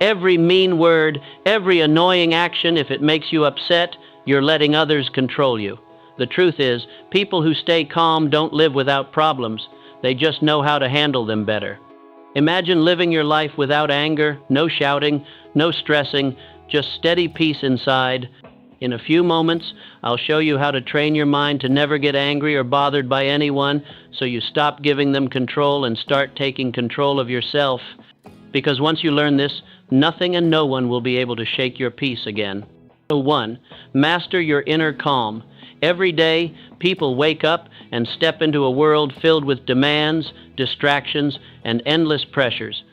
Every mean word, every annoying action, if it makes you upset, you're letting others control you. The truth is, people who stay calm don't live without problems. They just know how to handle them better. Imagine living your life without anger, no shouting, no stressing, just steady peace inside. In a few moments, I'll show you how to train your mind to never get angry or bothered by anyone, so you stop giving them control and start taking control of yourself. Because once you learn this, nothing and no one will be able to shake your peace again. So 1. Master your inner calm. Every day, people wake up and step into a world filled with demands, distractions, and endless pressures.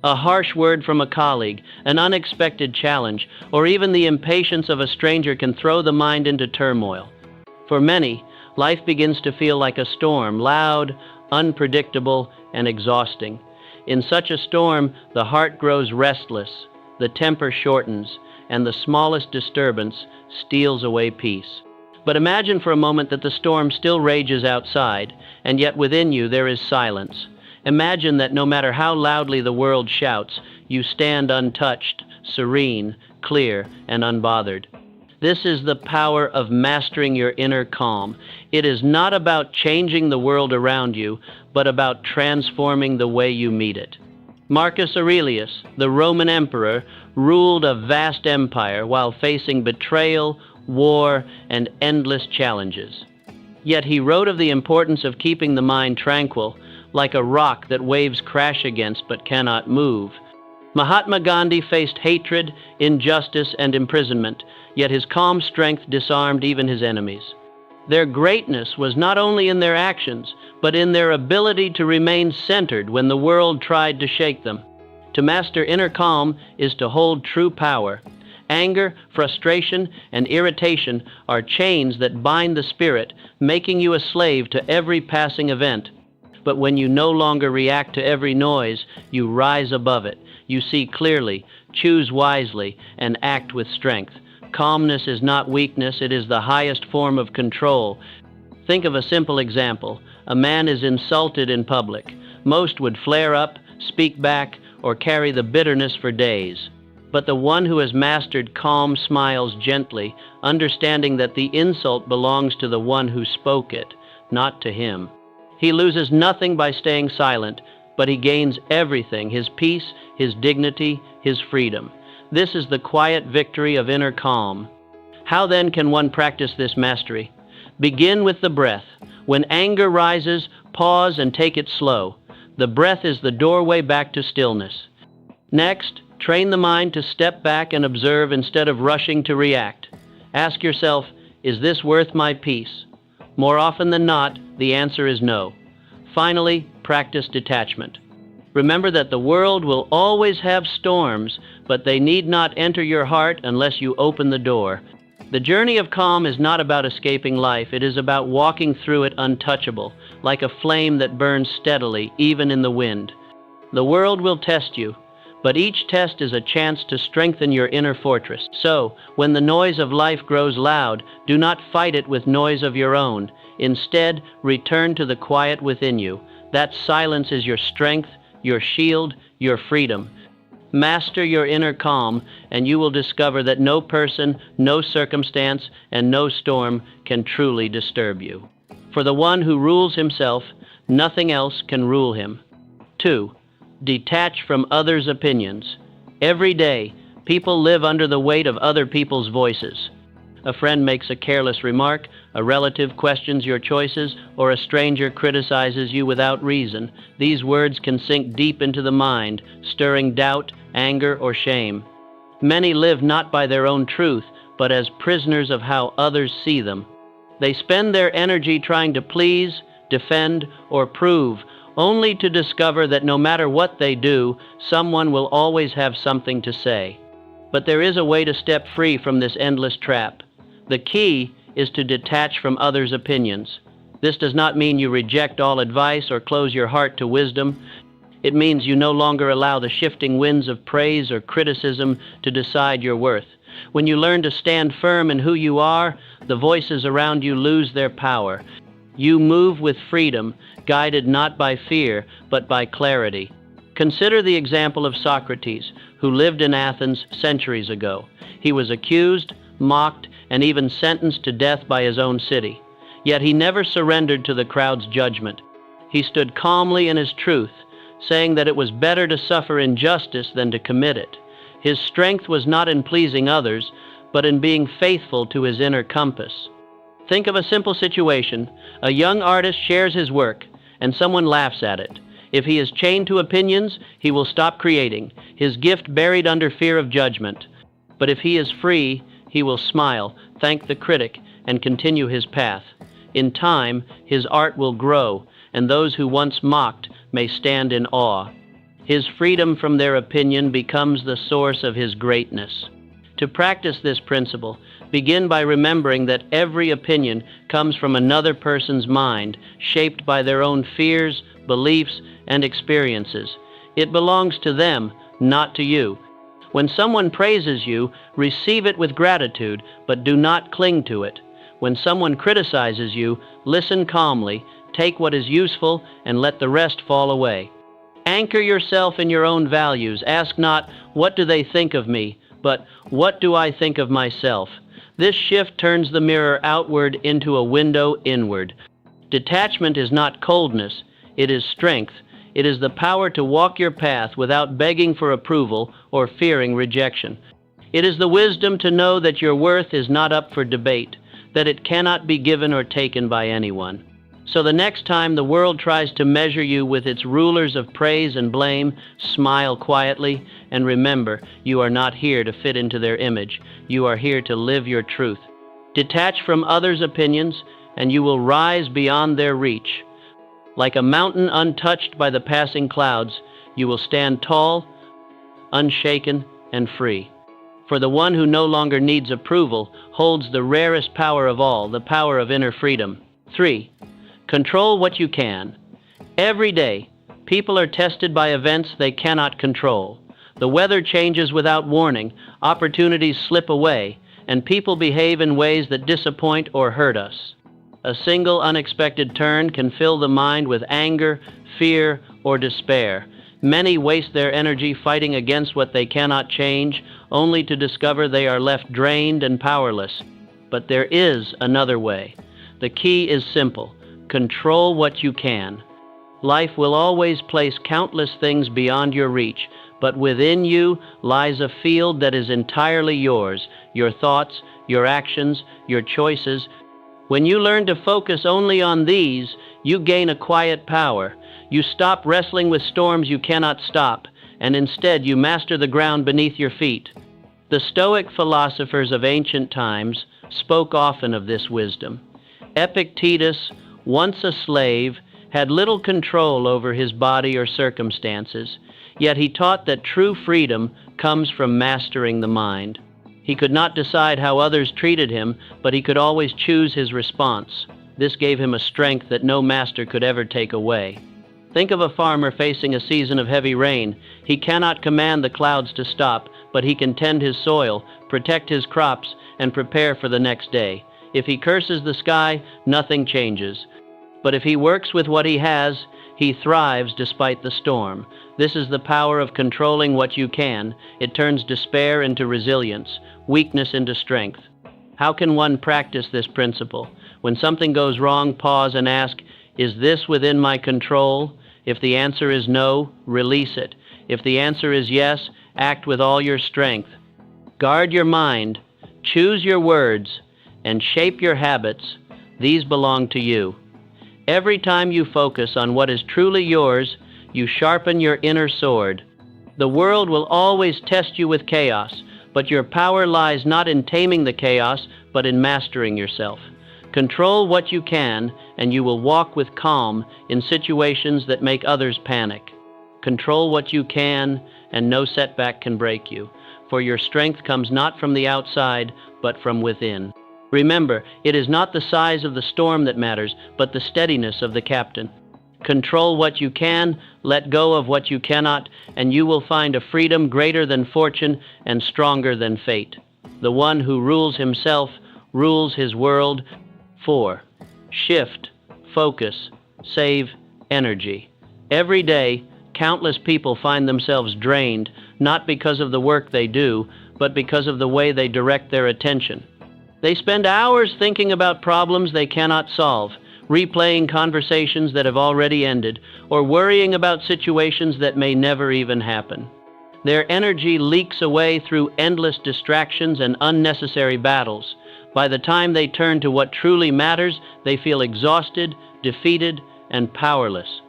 A harsh word from a colleague, an unexpected challenge, or even the impatience of a stranger can throw the mind into turmoil. For many, life begins to feel like a storm, loud, unpredictable, and exhausting. In such a storm, the heart grows restless, the temper shortens, and the smallest disturbance steals away peace. But imagine for a moment that the storm still rages outside, and yet within you there is silence. Imagine that no matter how loudly the world shouts, you stand untouched, serene, clear, and unbothered. This is the power of mastering your inner calm. It is not about changing the world around you, but about transforming the way you meet it. Marcus Aurelius, the Roman emperor, ruled a vast empire while facing betrayal, war, and endless challenges. Yet he wrote of the importance of keeping the mind tranquil, like a rock that waves crash against but cannot move. Mahatma Gandhi faced hatred, injustice, and imprisonment, yet his calm strength disarmed even his enemies. Their greatness was not only in their actions, but in their ability to remain centered when the world tried to shake them. To master inner calm is to hold true power. Anger, frustration, and irritation are chains that bind the spirit, making you a slave to every passing event. But when you no longer react to every noise, you rise above it. You see clearly, choose wisely, and act with strength. Calmness is not weakness, it is the highest form of control. Think of a simple example. A man is insulted in public. Most would flare up, speak back, or carry the bitterness for days. But the one who has mastered calm smiles gently, understanding that the insult belongs to the one who spoke it, not to him. He loses nothing by staying silent, but he gains everything: his peace, his dignity, his freedom. This is the quiet victory of inner calm. How then can one practice this mastery? Begin with the breath. When anger rises, pause and take it slow. The breath is the doorway back to stillness. Next, train the mind to step back and observe instead of rushing to react. Ask yourself, is this worth my peace? More often than not, the answer is no. Finally, practice detachment. Remember that the world will always have storms, but they need not enter your heart unless you open the door. The journey of calm is not about escaping life. It is about walking through it untouchable, like a flame that burns steadily, even in the wind. The world will test you, but each test is a chance to strengthen your inner fortress. So, when the noise of life grows loud, do not fight it with noise of your own. Instead, return to the quiet within you. That silence is your strength, your shield, your freedom. Master your inner calm, and you will discover that no person, no circumstance, and no storm can truly disturb you. For the one who rules himself, nothing else can rule him. 2. Detach from others' opinions. Every day, people live under the weight of other people's voices. A friend makes a careless remark, a relative questions your choices, or a stranger criticizes you without reason. These words can sink deep into the mind, stirring doubt, anger, or shame. Many live not by their own truth, but as prisoners of how others see them. They spend their energy trying to please, defend, or prove, only to discover that no matter what they do, someone will always have something to say. But there is a way to step free from this endless trap. The key is to detach from others' opinions. This does not mean you reject all advice or close your heart to wisdom. It means you no longer allow the shifting winds of praise or criticism to decide your worth. When you learn to stand firm in who you are, the voices around you lose their power. You move with freedom, guided not by fear, but by clarity. Consider the example of Socrates, who lived in Athens centuries ago. He was accused, mocked, and even sentenced to death by his own city. Yet he never surrendered to the crowd's judgment. He stood calmly in his truth, saying that it was better to suffer injustice than to commit it. His strength was not in pleasing others, but in being faithful to his inner compass. Think of a simple situation. A young artist shares his work, and someone laughs at it. If he is chained to opinions, he will stop creating, his gift buried under fear of judgment. But if he is free, he will smile, thank the critic, and continue his path. In time, his art will grow, and those who once mocked may stand in awe. His freedom from their opinion becomes the source of his greatness. To practice this principle, begin by remembering that every opinion comes from another person's mind, shaped by their own fears, beliefs, and experiences. It belongs to them, not to you. When someone praises you, receive it with gratitude, but do not cling to it. When someone criticizes you, listen calmly, take what is useful, and let the rest fall away. Anchor yourself in your own values. Ask not, "What do they think of me?" but "What do I think of myself?" This shift turns the mirror outward into a window inward. Detachment is not coldness, it is strength. It is the power to walk your path without begging for approval or fearing rejection. It is the wisdom to know that your worth is not up for debate, that it cannot be given or taken by anyone. So the next time the world tries to measure you with its rulers of praise and blame, smile quietly and remember, you are not here to fit into their image. You are here to live your truth. Detach from others' opinions, and you will rise beyond their reach. Like a mountain untouched by the passing clouds, you will stand tall, unshaken, and free. For the one who no longer needs approval holds the rarest power of all, the power of inner freedom. 3. Control what you can. Every day, people are tested by events they cannot control. The weather changes without warning, opportunities slip away, and people behave in ways that disappoint or hurt us. A single unexpected turn can fill the mind with anger, fear, or despair. Many waste their energy fighting against what they cannot change, only to discover they are left drained and powerless. But there is another way. The key is simple. Control what you can. Life will always place countless things beyond your reach, but within you lies a field that is entirely yours, your thoughts, your actions, your choices. When you learn to focus only on these, you gain a quiet power. You stop wrestling with storms you cannot stop, and instead you master the ground beneath your feet. The Stoic philosophers of ancient times spoke often of this wisdom. Epictetus, once a slave, had little control over his body or circumstances, yet he taught that true freedom comes from mastering the mind. He could not decide how others treated him, but he could always choose his response. This gave him a strength that no master could ever take away. Think of a farmer facing a season of heavy rain. He cannot command the clouds to stop, but he can tend his soil, protect his crops, and prepare for the next day. If he curses the sky, nothing changes. But if he works with what he has, he thrives despite the storm. This is the power of controlling what you can. It turns despair into resilience, weakness into strength. How can one practice this principle? When something goes wrong, pause and ask, is this within my control? If the answer is no, release it. If the answer is yes, act with all your strength. Guard your mind, choose your words, and shape your habits. These belong to you. Every time you focus on what is truly yours, you sharpen your inner sword. The world will always test you with chaos, but your power lies not in taming the chaos, but in mastering yourself. Control what you can, and you will walk with calm in situations that make others panic. Control what you can, and no setback can break you, for your strength comes not from the outside, but from within. Remember, it is not the size of the storm that matters, but the steadiness of the captain. Control what you can, let go of what you cannot, and you will find a freedom greater than fortune and stronger than fate. The one who rules himself rules his world. 4. Shift, focus, save energy. Every day, Countless people find themselves drained, not because of the work they do, but because of the way they direct their attention. They spend hours thinking about problems they cannot solve, replaying conversations that have already ended, or worrying about situations that may never even happen. Their energy leaks away through endless distractions and unnecessary battles. By the time they turn to what truly matters, they feel exhausted, defeated, and powerless.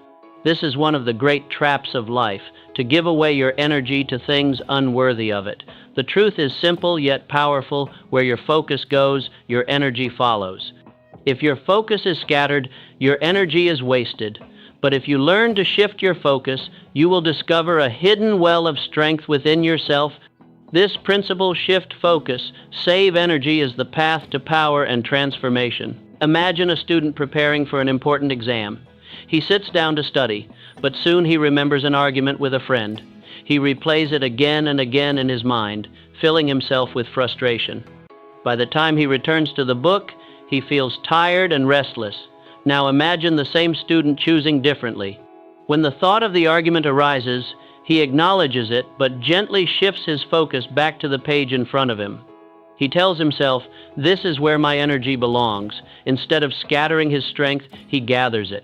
This is one of the great traps of life, to give away your energy to things unworthy of it. The truth is simple yet powerful. Where your focus goes, your energy follows. If your focus is scattered, your energy is wasted. But if you learn to shift your focus, you will discover a hidden well of strength within yourself. This principle, shift focus, save energy, is the path to power and transformation. Imagine a student preparing for an important exam. He sits down to study, but soon he remembers an argument with a friend. He replays it again and again in his mind, filling himself with frustration. By the time he returns to the book, he feels tired and restless. Now imagine the same student choosing differently. When the thought of the argument arises, he acknowledges it, but gently shifts his focus back to the page in front of him. He tells himself, "This is where my energy belongs." Instead of scattering his strength, he gathers it.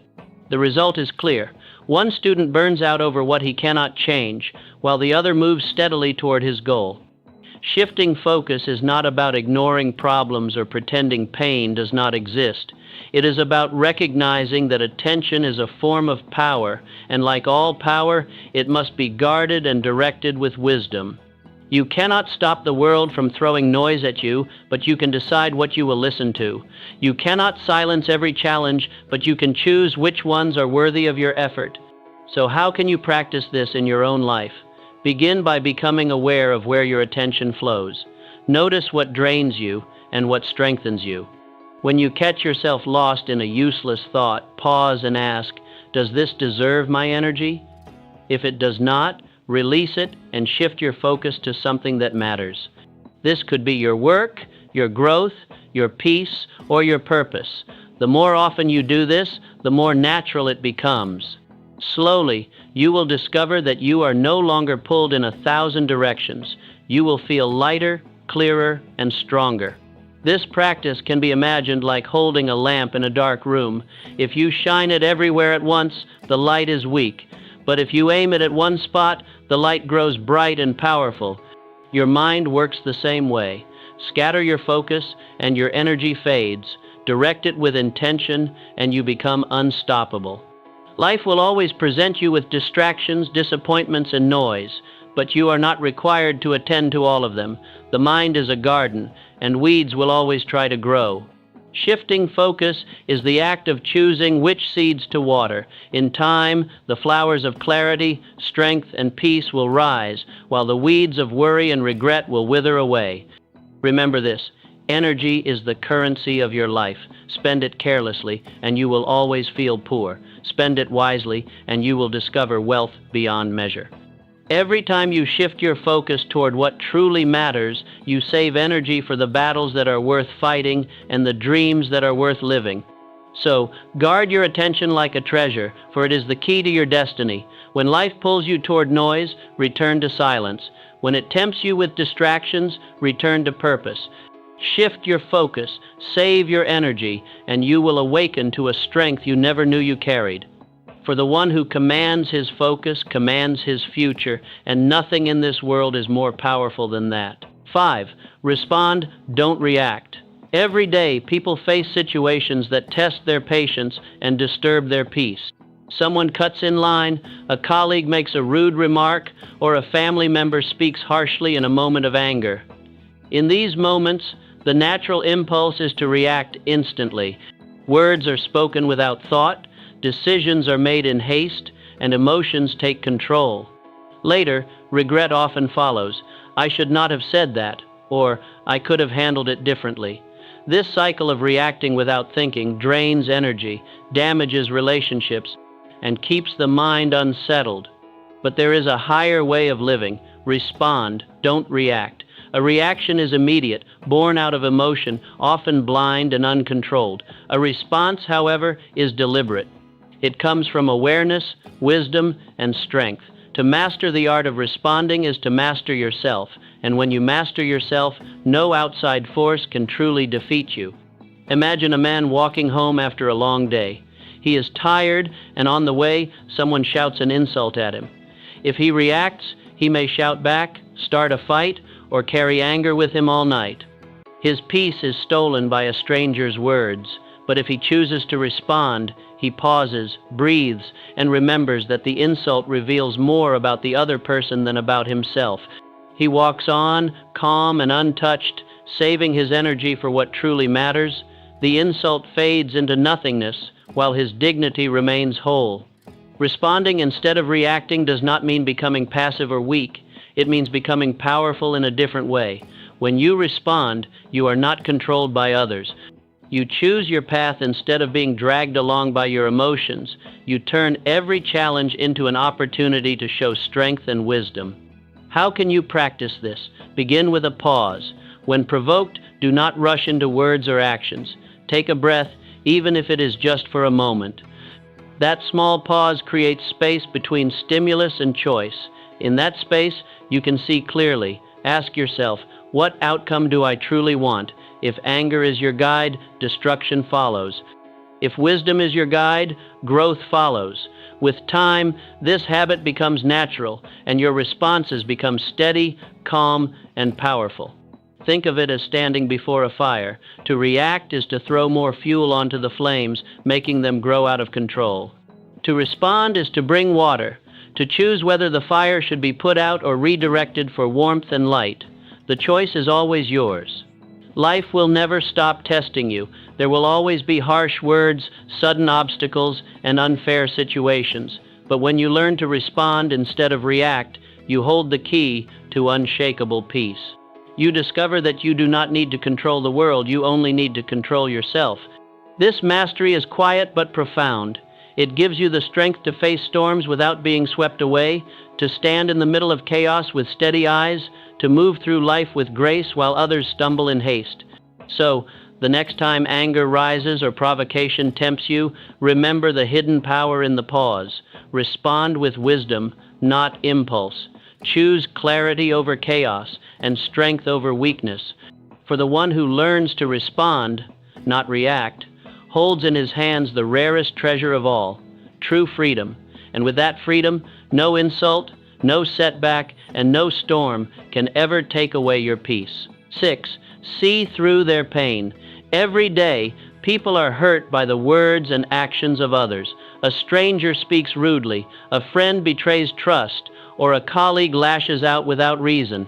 The result is clear. One student burns out over what he cannot change, while the other moves steadily toward his goal. Shifting focus is not about ignoring problems or pretending pain does not exist. It is about recognizing that attention is a form of power, and like all power, it must be guarded and directed with wisdom. You cannot stop the world from throwing noise at you, but you can decide what you will listen to. You cannot silence every challenge, but you can choose which ones are worthy of your effort. So how can you practice this in your own life? Begin by becoming aware of where your attention flows. Notice what drains you and what strengthens you. When you catch yourself lost in a useless thought, pause and ask, "Does this deserve my energy?" If it does not, release it and shift your focus to something that matters. This could be your work, your growth, your peace, or your purpose. The more often you do this, the more natural it becomes. Slowly, you will discover that you are no longer pulled in 1,000 directions. You will feel lighter, clearer, and stronger. This practice can be imagined like holding a lamp in a dark room. If you shine it everywhere at once, the light is weak. But if you aim it at one spot, the light grows bright and powerful. Your mind works the same way. Scatter your focus, and your energy fades. Direct it with intention, and you become unstoppable. Life will always present you with distractions, disappointments, and noise, but you are not required to attend to all of them. The mind is a garden, and weeds will always try to grow. Shifting focus is the act of choosing which seeds to water. In time, the flowers of clarity, strength, and peace will rise, while the weeds of worry and regret will wither away. Remember this: energy is the currency of your life. Spend it carelessly, and you will always feel poor. Spend it wisely, and you will discover wealth beyond measure. Every time you shift your focus toward what truly matters, you save energy for the battles that are worth fighting and the dreams that are worth living. So, guard your attention like a treasure, for it is the key to your destiny. When life pulls you toward noise, return to silence. When it tempts you with distractions, return to purpose. Shift your focus, save your energy, and you will awaken to a strength you never knew you carried. For the one who commands his focus commands his future, and nothing in this world is more powerful than that. 5. Respond, don't react. Every day, people face situations that test their patience and disturb their peace. Someone cuts in line, a colleague makes a rude remark, or a family member speaks harshly in a moment of anger. In these moments, the natural impulse is to react instantly. Words are spoken without thought, decisions are made in haste, and emotions take control. Later, regret often follows. "I should not have said that," or "I could have handled it differently." This cycle of reacting without thinking drains energy, damages relationships, and keeps the mind unsettled. But there is a higher way of living. Respond, don't react. A reaction is immediate, born out of emotion, often blind and uncontrolled. A response, however, is deliberate. It comes from awareness, wisdom, and strength. To master the art of responding is to master yourself, and when you master yourself, no outside force can truly defeat you. Imagine a man walking home after a long day. He is tired, and on the way, someone shouts an insult at him. If he reacts, he may shout back, start a fight, or carry anger with him all night. His peace is stolen by a stranger's words, but if he chooses to respond, he pauses, breathes, and remembers that the insult reveals more about the other person than about himself. He walks on, calm and untouched, saving his energy for what truly matters. The insult fades into nothingness, while his dignity remains whole. Responding instead of reacting does not mean becoming passive or weak. It means becoming powerful in a different way. When you respond, you are not controlled by others. You choose your path instead of being dragged along by your emotions. You turn every challenge into an opportunity to show strength and wisdom. How can you practice this? Begin with a pause. When provoked, do not rush into words or actions. Take a breath, even if it is just for a moment. That small pause creates space between stimulus and choice. In that space, you can see clearly. Ask yourself, what outcome do I truly want? If anger is your guide, destruction follows. If wisdom is your guide, growth follows. With time, this habit becomes natural, and your responses become steady, calm, and powerful. Think of it as standing before a fire. To react is to throw more fuel onto the flames, making them grow out of control. To respond is to bring water, to choose whether the fire should be put out or redirected for warmth and light. The choice is always yours. Life will never stop testing you. There will always be harsh words, sudden obstacles, and unfair situations. But when you learn to respond instead of react, you hold the key to unshakable peace. You discover that you do not need to control the world, you only need to control yourself. This mastery is quiet but profound. It gives you the strength to face storms without being swept away, to stand in the middle of chaos with steady eyes, to move through life with grace while others stumble in haste. So, the next time anger rises or provocation tempts you, remember the hidden power in the pause. Respond with wisdom, not impulse. Choose clarity over chaos and strength over weakness. For the one who learns to respond, not react, holds in his hands the rarest treasure of all, true freedom. And with that freedom, no insult, no setback, and no storm can ever take away your peace. 6. See through their pain. Every day, people are hurt by the words and actions of others. A stranger speaks rudely, a friend betrays trust, or a colleague lashes out without reason.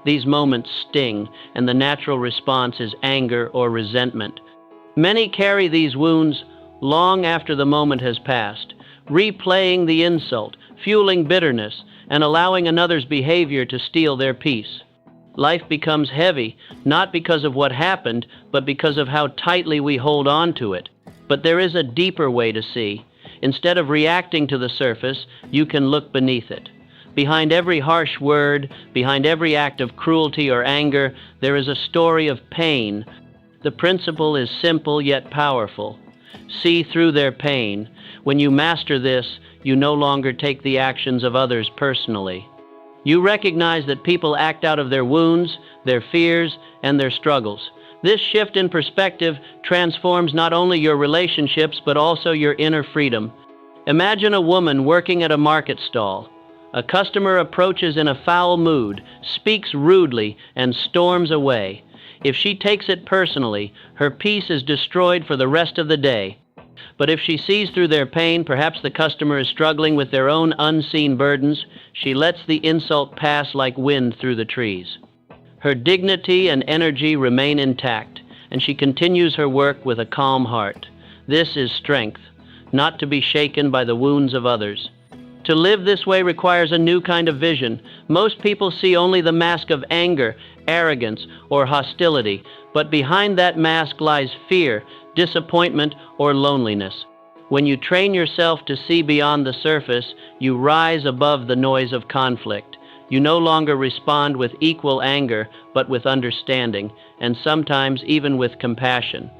These moments sting, and the natural response is anger or resentment. Many carry these wounds long after the moment has passed, replaying the insult, fueling bitterness, and allowing another's behavior to steal their peace. Life becomes heavy, not because of what happened, but because of how tightly we hold on to it. But there is a deeper way to see. Instead of reacting to the surface, you can look beneath it. Behind every harsh word, behind every act of cruelty or anger, there is a story of pain. The principle is simple yet powerful. See through their pain. When you master this, you no longer take the actions of others personally. You recognize that people act out of their wounds, their fears, and their struggles. This shift in perspective transforms not only your relationships, but also your inner freedom. Imagine a woman working at a market stall. A customer approaches in a foul mood, speaks rudely, and storms away. If she takes it personally, her peace is destroyed for the rest of the day. But if she sees through their pain, perhaps the customer is struggling with their own unseen burdens, she lets the insult pass like wind through the trees. Her dignity and energy remain intact, and she continues her work with a calm heart. This is strength, not to be shaken by the wounds of others. To live this way requires a new kind of vision. Most people see only the mask of anger, arrogance, or hostility, but behind that mask lies fear, disappointment, or loneliness. When you train yourself to see beyond the surface, you rise above the noise of conflict. You no longer respond with equal anger, but with understanding, and sometimes even with compassion.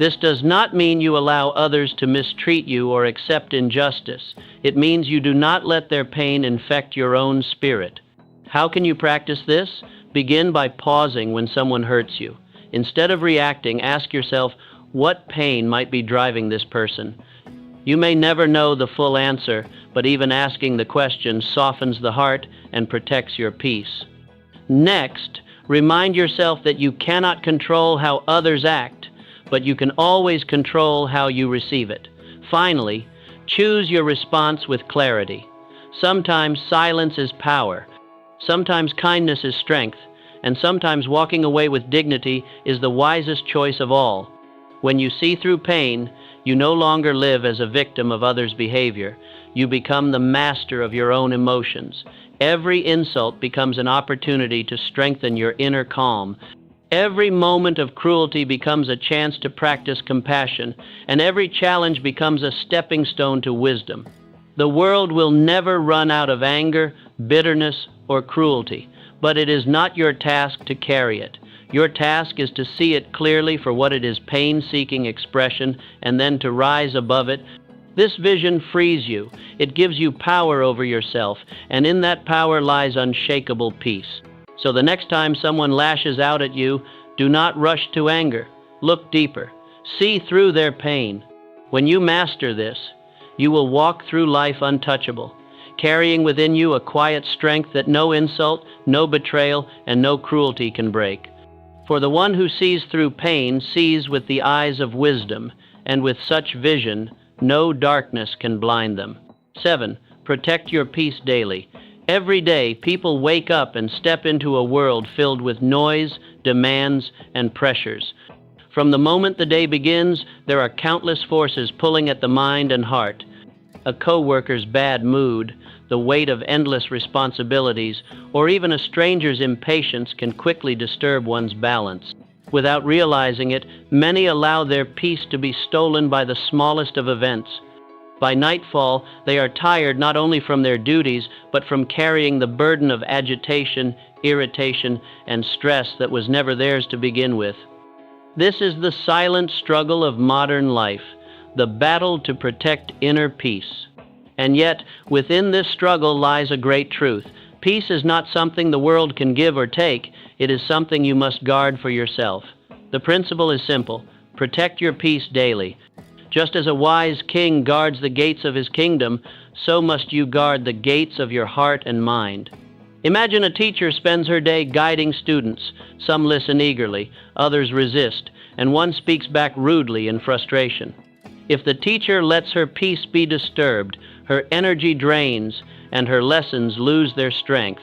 This does not mean you allow others to mistreat you or accept injustice. It means you do not let their pain infect your own spirit. How can you practice this? Begin by pausing when someone hurts you. Instead of reacting, ask yourself, what pain might be driving this person? You may never know the full answer, but even asking the question softens the heart and protects your peace. Next, remind yourself that you cannot control how others act, but you can always control how you receive it. Finally, choose your response with clarity. Sometimes silence is power, sometimes kindness is strength, and sometimes walking away with dignity is the wisest choice of all. When you see through pain, you no longer live as a victim of others' behavior. You become the master of your own emotions. Every insult becomes an opportunity to strengthen your inner calm. Every moment of cruelty becomes a chance to practice compassion, and every challenge becomes a stepping stone to wisdom. The world will never run out of anger, bitterness, or cruelty, but it is not your task to carry it. Your task is to see it clearly for what it is, pain-seeking expression, and then to rise above it. This vision frees you. It gives you power over yourself, and in that power lies unshakable peace. So the next time someone lashes out at you, do not rush to anger. Look deeper. See through their pain. When you master this, you will walk through life untouchable, carrying within you a quiet strength that no insult, no betrayal, and no cruelty can break. For the one who sees through pain sees with the eyes of wisdom, and with such vision, no darkness can blind them. 7. Protect your peace daily. Every day, people wake up and step into a world filled with noise, demands, and pressures. From the moment the day begins, there are countless forces pulling at the mind and heart. A co-worker's bad mood, the weight of endless responsibilities, or even a stranger's impatience can quickly disturb one's balance. Without realizing it, many allow their peace to be stolen by the smallest of events. By nightfall, they are tired not only from their duties, but from carrying the burden of agitation, irritation, and stress that was never theirs to begin with. This is the silent struggle of modern life, the battle to protect inner peace. And yet, within this struggle lies a great truth. Peace is not something the world can give or take. It is something you must guard for yourself. The principle is simple. Protect your peace daily. Just as a wise king guards the gates of his kingdom, so must you guard the gates of your heart and mind. Imagine a teacher spends her day guiding students. Some listen eagerly, others resist, and one speaks back rudely in frustration. If the teacher lets her peace be disturbed, her energy drains, and her lessons lose their strength.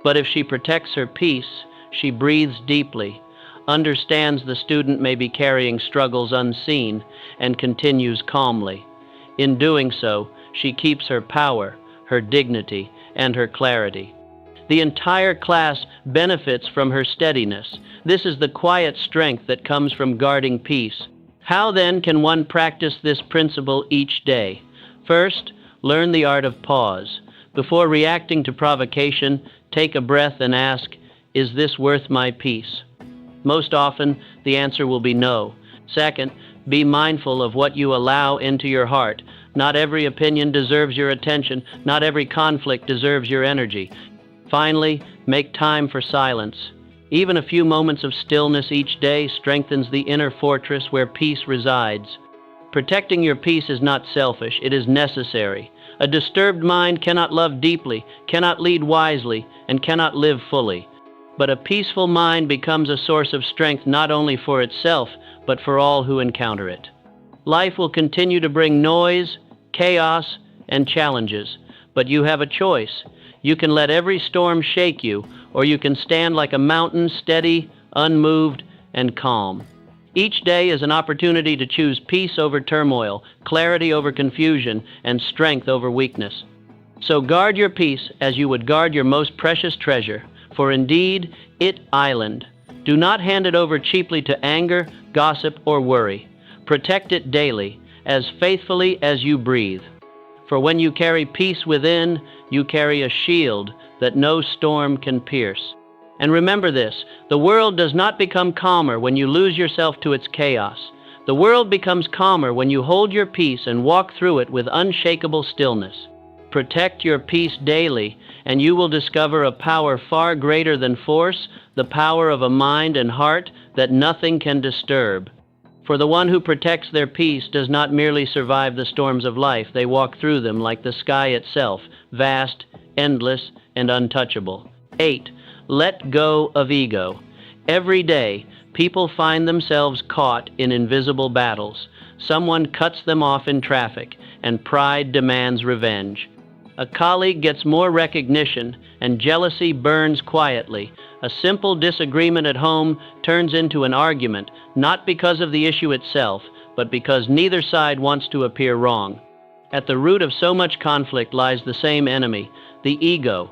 But if she protects her peace, she breathes deeply, understands the student may be carrying struggles unseen, and continues calmly. In doing so, she keeps her power, her dignity, and her clarity. The entire class benefits from her steadiness. This is the quiet strength that comes from guarding peace. How then can one practice this principle each day? First, learn the art of pause. Before reacting to provocation, take a breath and ask, is this worth my peace? Most often, the answer will be no. Second, be mindful of what you allow into your heart. Not every opinion deserves your attention. Not every conflict deserves your energy. Finally, make time for silence. Even a few moments of stillness each day strengthens the inner fortress where peace resides. Protecting your peace is not selfish, it is necessary. A disturbed mind cannot love deeply, cannot lead wisely, and cannot live fully. But a peaceful mind becomes a source of strength not only for itself, but for all who encounter it. Life will continue to bring noise, chaos, and challenges, but you have a choice. You can let every storm shake you, or you can stand like a mountain, steady, unmoved, and calm. Each day is an opportunity to choose peace over turmoil, clarity over confusion, and strength over weakness. So guard your peace as you would guard your most precious treasure, for indeed, it island. Do not hand it over cheaply to anger, gossip, or worry. Protect it daily, as faithfully as you breathe. For when you carry peace within, you carry a shield that no storm can pierce. And remember this, the world does not become calmer when you lose yourself to its chaos. The world becomes calmer when you hold your peace and walk through it with unshakable stillness. Protect your peace daily, and you will discover a power far greater than force, the power of a mind and heart that nothing can disturb. For the one who protects their peace does not merely survive the storms of life, they walk through them like the sky itself, vast, endless, and untouchable. 8. Let go of ego. Every day, people find themselves caught in invisible battles. Someone cuts them off in traffic, and pride demands revenge. A colleague gets more recognition, and jealousy burns quietly. A simple disagreement at home turns into an argument, not because of the issue itself, but because neither side wants to appear wrong. At the root of so much conflict lies the same enemy, the ego.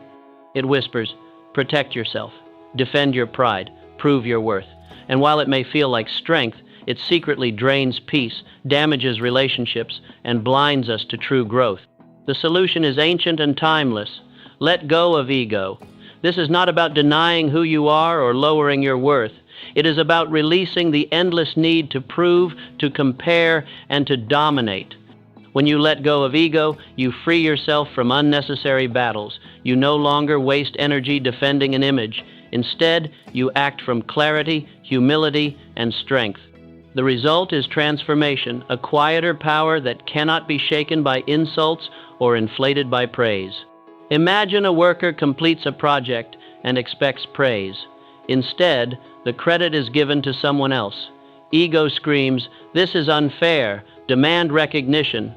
It whispers, "Protect yourself, defend your pride, prove your worth." And while it may feel like strength, it secretly drains peace, damages relationships, and blinds us to true growth. The solution is ancient and timeless. Let go of ego. This is not about denying who you are or lowering your worth. It is about releasing the endless need to prove, to compare, and to dominate. When you let go of ego, you free yourself from unnecessary battles. You no longer waste energy defending an image. Instead, you act from clarity, humility, and strength. The result is transformation, a quieter power that cannot be shaken by insults or inflated by praise. Imagine a worker completes a project and expects praise. Instead, the credit is given to someone else. Ego screams, "This is unfair, demand recognition."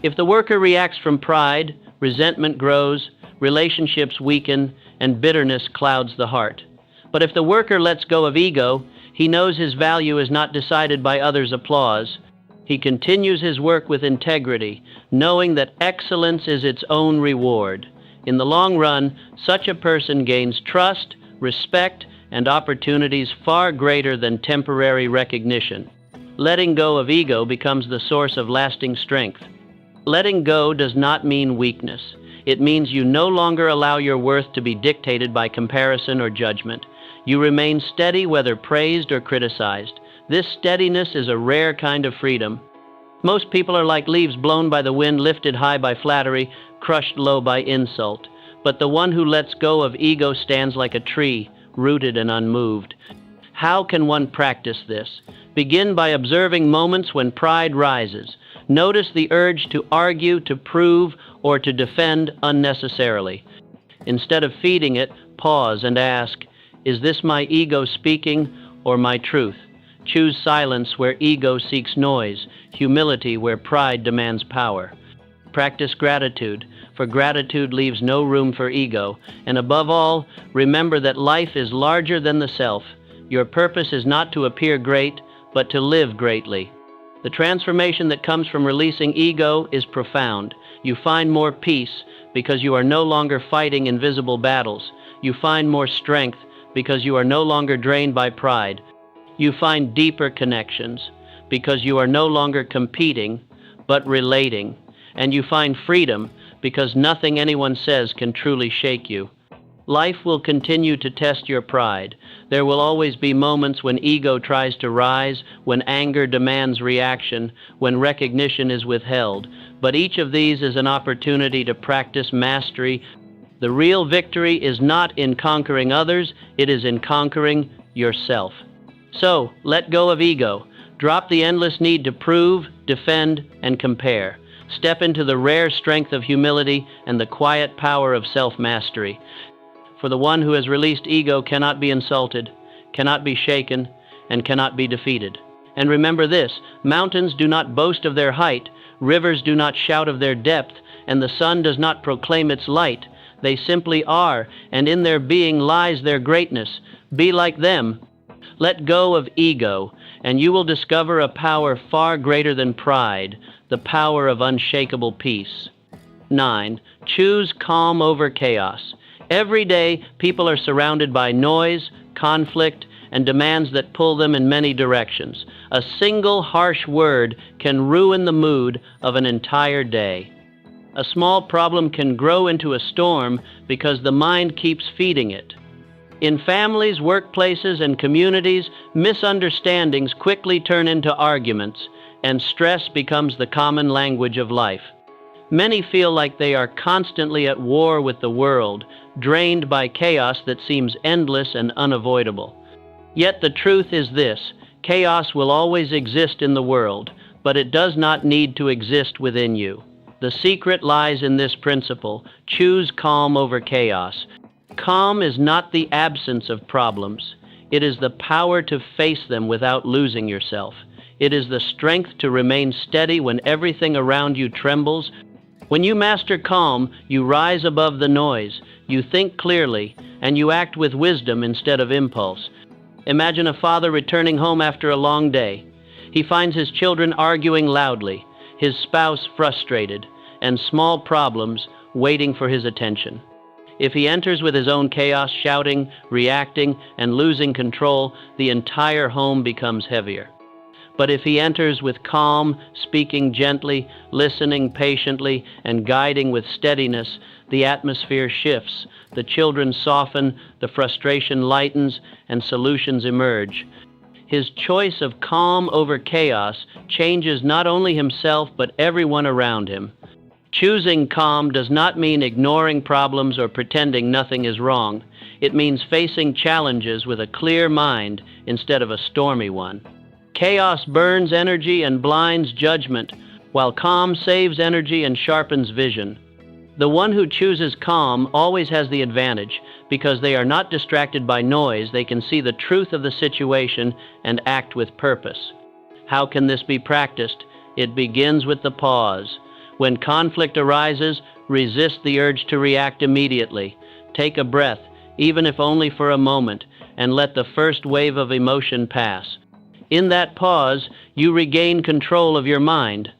If the worker reacts from pride, resentment grows, relationships weaken, and bitterness clouds the heart. But if the worker lets go of ego, he knows his value is not decided by others' applause. He continues his work with integrity, knowing that excellence is its own reward. In the long run, such a person gains trust, respect, and opportunities far greater than temporary recognition. Letting go of ego becomes the source of lasting strength. Letting go does not mean weakness. It means you no longer allow your worth to be dictated by comparison or judgment. You remain steady whether praised or criticized. This steadiness is a rare kind of freedom. Most people are like leaves blown by the wind, lifted high by flattery, crushed low by insult. But the one who lets go of ego stands like a tree, rooted and unmoved. How can one practice this? Begin by observing moments when pride rises. Notice the urge to argue, to prove, or to defend unnecessarily. Instead of feeding it, pause and ask, "Is this my ego speaking or my truth?" Choose silence where ego seeks noise, humility where pride demands power. Practice gratitude, for gratitude leaves no room for ego. And above all, remember that life is larger than the self. Your purpose is not to appear great, but to live greatly. The transformation that comes from releasing ego is profound. You find more peace because you are no longer fighting invisible battles. You find more strength because you are no longer drained by pride. You find deeper connections because you are no longer competing, but relating. And you find freedom because nothing anyone says can truly shake you. Life will continue to test your pride. There will always be moments when ego tries to rise, when anger demands reaction, when recognition is withheld. But each of these is an opportunity to practice mastery. The real victory is not in conquering others, it is in conquering yourself. So, let go of ego. Drop the endless need to prove, defend, and compare. Step into the rare strength of humility and the quiet power of self-mastery. For the one who has released ego cannot be insulted, cannot be shaken, and cannot be defeated. And remember this, mountains do not boast of their height, rivers do not shout of their depth, and the sun does not proclaim its light. They simply are, and in their being lies their greatness. Be like them. Let go of ego, and you will discover a power far greater than pride, the power of unshakable peace. 9. Choose calm over chaos. Every day, people are surrounded by noise, conflict, and demands that pull them in many directions. A single harsh word can ruin the mood of an entire day. A small problem can grow into a storm because the mind keeps feeding it. In families, workplaces, and communities, misunderstandings quickly turn into arguments, and stress becomes the common language of life. Many feel like they are constantly at war with the world, drained by chaos that seems endless and unavoidable. Yet the truth is this: chaos will always exist in the world, but it does not need to exist within you. The secret lies in this principle: choose calm over chaos. Calm is not the absence of problems. It is the power to face them without losing yourself. It is the strength to remain steady when everything around you trembles. When you master calm, you rise above the noise, you think clearly, and you act with wisdom instead of impulse. Imagine a father returning home after a long day. He finds his children arguing loudly, his spouse frustrated, and small problems waiting for his attention. If he enters with his own chaos, shouting, reacting, and losing control, the entire home becomes heavier. But if he enters with calm, speaking gently, listening patiently, and guiding with steadiness, the atmosphere shifts, the children soften, the frustration lightens, and solutions emerge. His choice of calm over chaos changes not only himself but everyone around him. Choosing calm does not mean ignoring problems or pretending nothing is wrong. It means facing challenges with a clear mind instead of a stormy one. Chaos burns energy and blinds judgment, while calm saves energy and sharpens vision. The one who chooses calm always has the advantage, because they are not distracted by noise. They can see the truth of the situation and act with purpose. How can this be practiced? It begins with the pause. When conflict arises, resist the urge to react immediately. Take a breath, even if only for a moment, and let the first wave of emotion pass. In that pause, you regain control of your mind.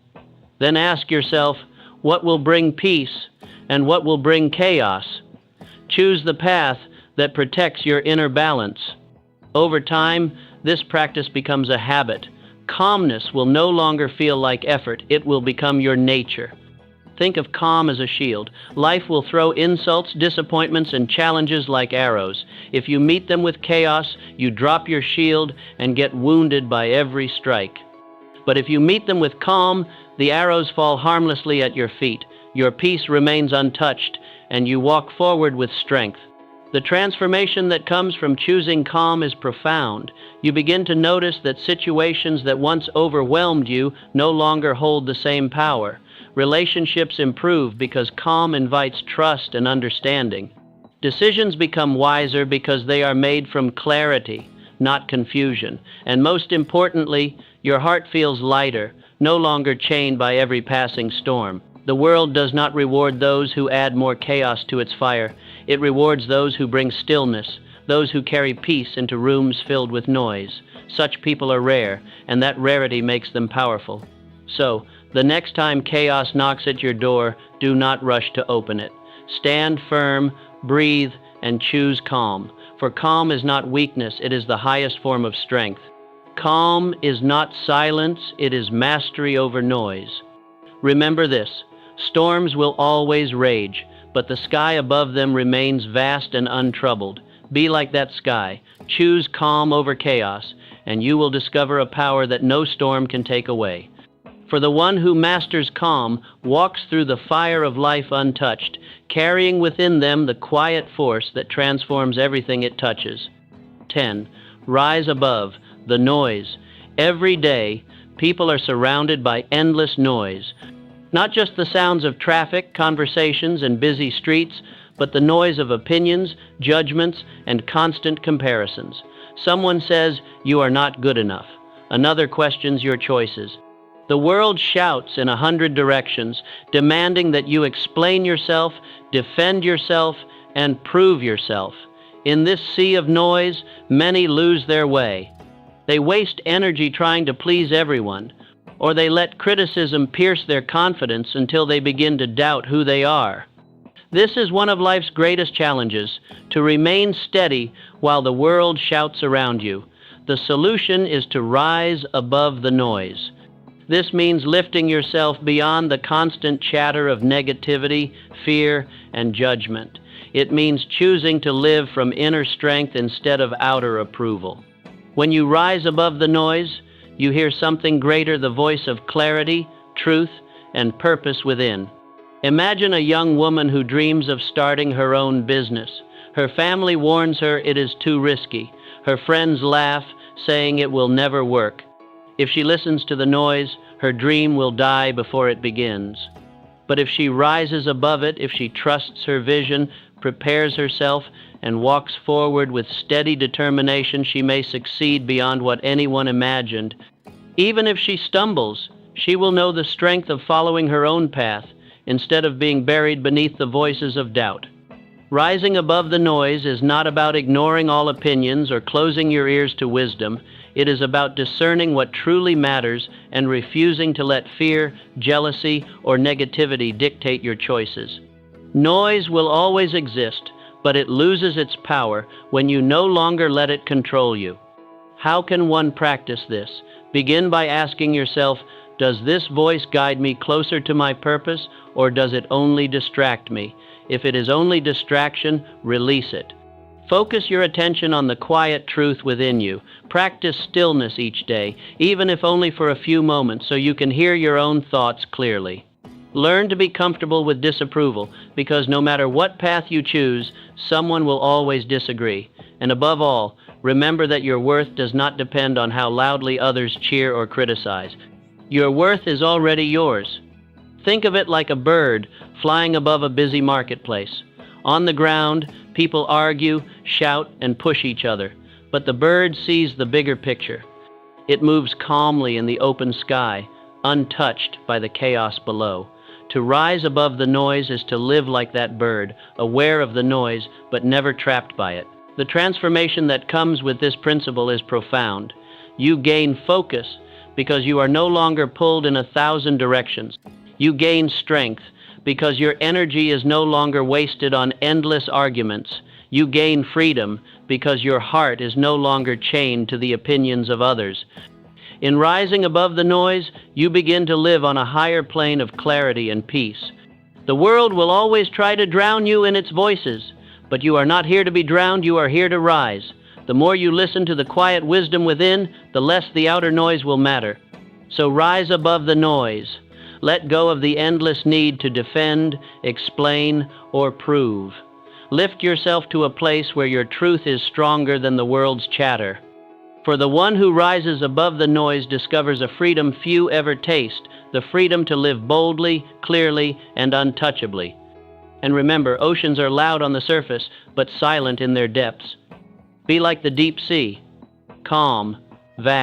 Then ask yourself, what will bring peace and what will bring chaos? Choose the path that protects your inner balance. Over time, this practice becomes a habit. Calmness will no longer feel like effort. It will become your nature. Think of calm as a shield. Life will throw insults, disappointments, and challenges like arrows. If you meet them with chaos, you drop your shield and get wounded by every strike. But if you meet them with calm, the arrows fall harmlessly at your feet. Your peace remains untouched, and you walk forward with strength. The transformation that comes from choosing calm is profound. You begin to notice that situations that once overwhelmed you no longer hold the same power. Relationships improve because calm invites trust and understanding. Decisions become wiser because they are made from clarity, not confusion. And most importantly, your heart feels lighter, no longer chained by every passing storm. The world does not reward those who add more chaos to its fire. It rewards those who bring stillness, those who carry peace into rooms filled with noise. Such people are rare, and that rarity makes them powerful. So, the next time chaos knocks at your door, do not rush to open it. Stand firm, breathe, and choose calm. For calm is not weakness, it is the highest form of strength. Calm is not silence, it is mastery over noise. Remember this: storms will always rage, but the sky above them remains vast and untroubled. Be like that sky. Choose calm over chaos, and you will discover a power that no storm can take away. For the one who masters calm walks through the fire of life untouched, carrying within them the quiet force that transforms everything it touches. 10. Rise above the noise. Every day, people are surrounded by endless noise. Not just the sounds of traffic, conversations, and busy streets, but the noise of opinions, judgments, and constant comparisons. Someone says you are not good enough. Another questions your choices. The world shouts in 100 directions, demanding that you explain yourself, defend yourself, and prove yourself. In this sea of noise, many lose their way. They waste energy trying to please everyone, or they let criticism pierce their confidence until they begin to doubt who they are. This is one of life's greatest challenges, to remain steady while the world shouts around you. The solution is to rise above the noise. This means lifting yourself beyond the constant chatter of negativity, fear, and judgment. It means choosing to live from inner strength instead of outer approval. When you rise above the noise, you hear something greater, the voice of clarity, truth, and purpose within. Imagine a young woman who dreams of starting her own business. Her family warns her it is too risky. Her friends laugh, saying it will never work. If she listens to the noise, her dream will die before it begins. But if she rises above it, if she trusts her vision, prepares herself, and walks forward with steady determination, she may succeed beyond what anyone imagined. Even if she stumbles, she will know the strength of following her own path instead of being buried beneath the voices of doubt. Rising above the noise is not about ignoring all opinions or closing your ears to wisdom. It is about discerning what truly matters and refusing to let fear, jealousy, or negativity dictate your choices. Noise will always exist, but it loses its power when you no longer let it control you. How can one practice this? Begin by asking yourself, does this voice guide me closer to my purpose, or does it only distract me? If it is only distraction, release it. Focus your attention on the quiet truth within you. Practice stillness each day, even if only for a few moments, so you can hear your own thoughts clearly. Learn to be comfortable with disapproval, because no matter what path you choose, someone will always disagree. And above all, remember that your worth does not depend on how loudly others cheer or criticize. Your worth is already yours. Think of it like a bird flying above a busy marketplace. On the ground, people argue, shout, and push each other, but the bird sees the bigger picture. It moves calmly in the open sky, untouched by the chaos below. To rise above the noise is to live like that bird, aware of the noise, but never trapped by it. The transformation that comes with this principle is profound. You gain focus because you are no longer pulled in 1,000 directions. You gain strength because your energy is no longer wasted on endless arguments. You gain freedom because your heart is no longer chained to the opinions of others. In rising above the noise, you begin to live on a higher plane of clarity and peace. The world will always try to drown you in its voices, but you are not here to be drowned, you are here to rise. The more you listen to the quiet wisdom within, the less the outer noise will matter. So rise above the noise. Let go of the endless need to defend, explain, or prove. Lift yourself to a place where your truth is stronger than the world's chatter. For the one who rises above the noise discovers a freedom few ever taste, the freedom to live boldly, clearly, and untouchably. And remember, oceans are loud on the surface, but silent in their depths. Be like the deep sea, calm, vast.